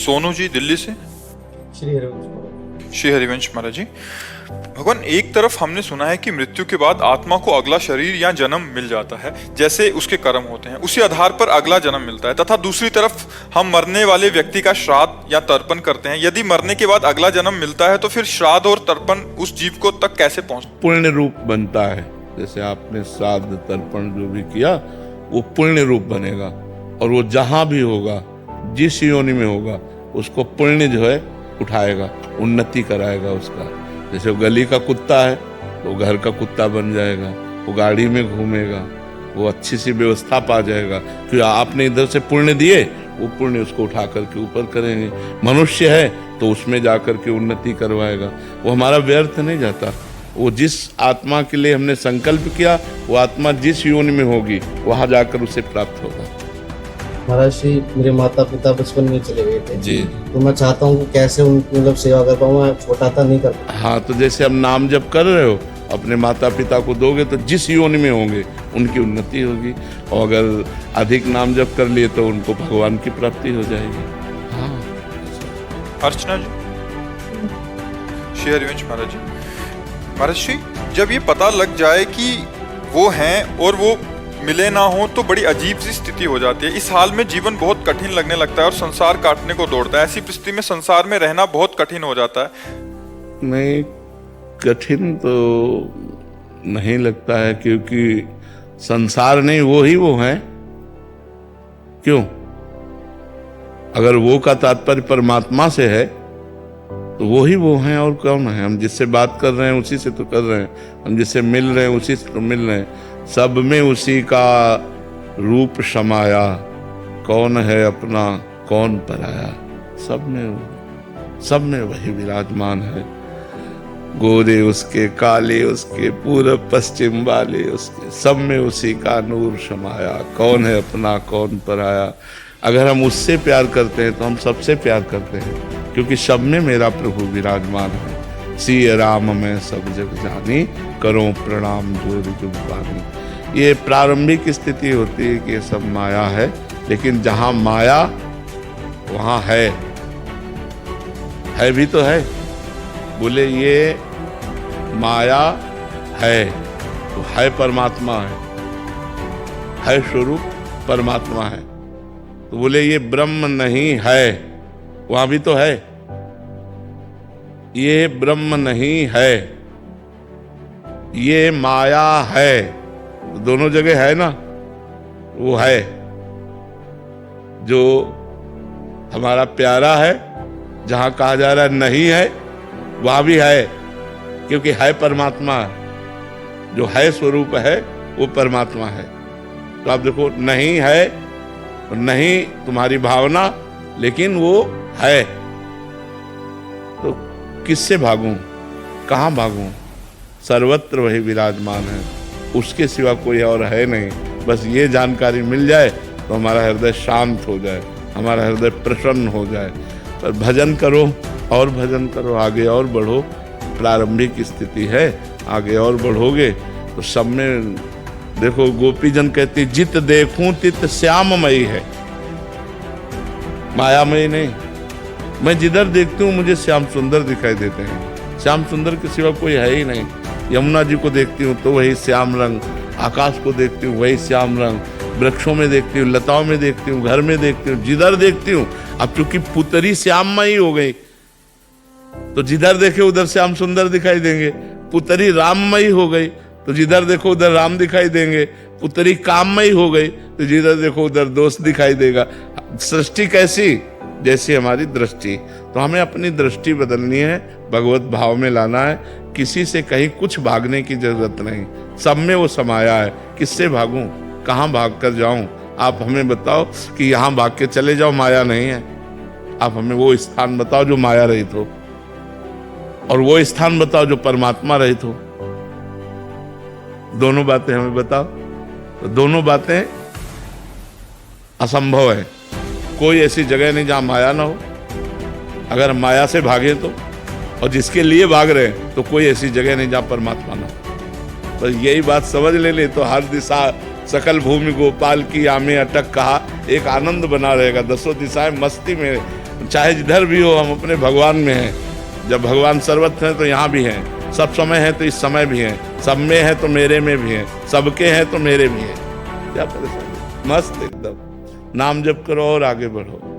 सोनू जी दिल्ली से। श्री हरिवंश महाराज जी, भगवान एक तरफ हमने सुना है कि मृत्यु के बाद आत्मा को अगला शरीर या जन्म मिल जाता है, जैसे उसके कर्म होते हैं उसी आधार पर अगला जन्म मिलता है, तथा दूसरी तरफ हम मरने वाले व्यक्ति का श्राद्ध या तर्पण करते हैं। यदि मरने के बाद अगला जन्म मिलता है तो फिर श्राद्ध और तर्पण उस जीव को तक कैसे पहुंचता? पुण्य रूप बनता है। जैसे आपने श्राद्ध तर्पण जो भी किया वो पुण्य रूप बनेगा, और वो जहां भी होगा, जिस योनि में होगा, उसको पुण्य जो है उठाएगा, उन्नति कराएगा उसका। जैसे वो गली का कुत्ता है तो घर का कुत्ता बन जाएगा, वो गाड़ी में घूमेगा, वो अच्छी सी व्यवस्था पा जाएगा, क्योंकि आपने इधर से पुण्य दिए, वो पुण्य उसको उठा करके ऊपर करेंगे। मनुष्य है तो उसमें जा करके उन्नति करवाएगा, वो हमारा व्यर्थ नहीं जाता। वो जिस आत्मा के लिए हमने संकल्प किया, वो आत्मा जिस योनि में होगी वहां जाकर उसे प्राप्त होगा। महाराज जी, मेरे माता पिता बचपन में चले गए थे जी, तो मैं चाहता हूँ कि कैसे उनकी मतलब सेवा कर पाऊँ, मैं छोटा था नहीं कर पाऊँ। हाँ, तो जैसे अब नाम जप कर रहे हो, अपने माता पिता को दोगे तो जिस योनि में होंगे उनकी उन्नति होगी, और अगर अधिक नाम जप कर लिए तो उनको भगवान की प्राप्ति हो जाएगी। हाँ। अर्चना जी, श्री हरिवंश महाराज जी, महाराज जी, जब ये पता लग जाए कि वो हैं और वो मिले ना हो तो बड़ी अजीब सी स्थिति हो जाती है। इस हाल में जीवन बहुत कठिन लगने लगता है और संसार काटने को दौड़ता है। ऐसी परिस्थिति में संसार में रहना बहुत कठिन हो जाता है। नहीं, कठिन तो नहीं लगता है, क्योंकि संसार नहीं, वो ही वो हैं। क्यों? अगर वो का तात्पर्य परमात्मा से है तो वो ही वो हैं, और कौन है? हम जिससे बात कर रहे हैं उसी से तो कर रहे हैं, हम जिससे मिल रहे हैं उसी से तो मिल रहे हैं। सब में उसी का रूप समाया, कौन है अपना कौन पराया, सब में वही विराजमान है। गोरे उसके, काले उसके, पूरब पश्चिम वाले उसके, सब में उसी का नूर समाया, कौन है अपना कौन पराया। अगर हम उससे प्यार करते हैं तो हम सबसे प्यार करते हैं, क्योंकि सब में मेरा प्रभु विराजमान है। सिय राम में सब जग जानी, करो प्रणाम जोर जुग बानी। ये प्रारंभिक स्थिति होती है कि ये सब माया है, लेकिन जहां माया वहां है भी तो है। बोले ये माया है तो है परमात्मा है स्वरूप परमात्मा है। तो बोले ये ब्रह्म नहीं है, वहां भी तो है। ये ब्रह्म नहीं है, ये माया है, दोनों जगह है ना। वो है जो हमारा प्यारा है, जहां कहा जा रहा है नहीं है, वहां भी है, क्योंकि है परमात्मा। जो है स्वरूप है वो परमात्मा है। तो आप देखो, नहीं है और नहीं तुम्हारी भावना, लेकिन वो है। तो किससे भागूं, कहां भागूं? सर्वत्र वही विराजमान है, उसके सिवा कोई और है नहीं। बस ये जानकारी मिल जाए तो हमारा हृदय शांत हो जाए, हमारा हृदय प्रसन्न हो जाए। पर भजन करो और भजन करो, आगे और बढ़ो। प्रारंभिक स्थिति है, आगे और बढ़ोगे तो सब में देखो। गोपीजन कहती जित देखूं तित श्याममयी है, मायामयी नहीं। मैं जिधर देखती हूँ मुझे श्याम सुंदर दिखाई देते हैं। श्याम सुंदर के सिवा कोई है ही नहीं। यमुना जी को देखती हूँ तो वही श्याम रंग, आकाश को देखती हूँ वही श्याम रंग, वृक्षों में देखती हूँ, लताओं में देखती हूँ, घर में देखती हूँ, जिधर देखती हूँ। अब चूंकि पुतरी श्याममयी हो गई तो जिधर देखे उधर श्याम सुंदर दिखाई देंगे। पुतरी राममयी हो गई तो जिधर देखो उधर राम दिखाई देंगे। पुतरी काममयी हो गई तो जिधर देखो उधर दोष दिखाई देगा। सृष्टि कैसी? जैसी हमारी दृष्टि। तो हमें अपनी दृष्टि बदलनी है, भगवत भाव में लाना है। किसी से कहीं कुछ भागने की जरूरत नहीं, सब में वो समाया है। किससे भागूं, कहां भाग कर जाऊं? आप हमें बताओ कि यहां भाग के चले जाओ, माया नहीं है। आप हमें वो स्थान बताओ जो माया रहित हो, और वो स्थान बताओ जो परमात्मा रहित हो। दोनों बातें हमें बताओ। तो दोनों बातें असंभव है। कोई ऐसी जगह नहीं जहां माया ना हो। अगर हम माया से भागे तो, और जिसके लिए भाग रहे हैं, तो कोई ऐसी जगह नहीं जहां परमात्मा ना हो। तो यही बात समझ ले तो हर दिशा सकल भूमि गोपाल की आमे अटक कहा, एक आनंद बना रहेगा। दसों दिशाएं मस्ती में चाहे जिधर भी हो हम अपने भगवान में हैं। जब भगवान सर्वत्र हैं तो यहाँ भी हैं, सब समय है तो इस समय भी हैं, सब में है तो मेरे में भी हैं, सबके हैं तो मेरे भी हैं। क्या परेशानी, मस्त एकदम। नाम जप करो और आगे बढ़ो।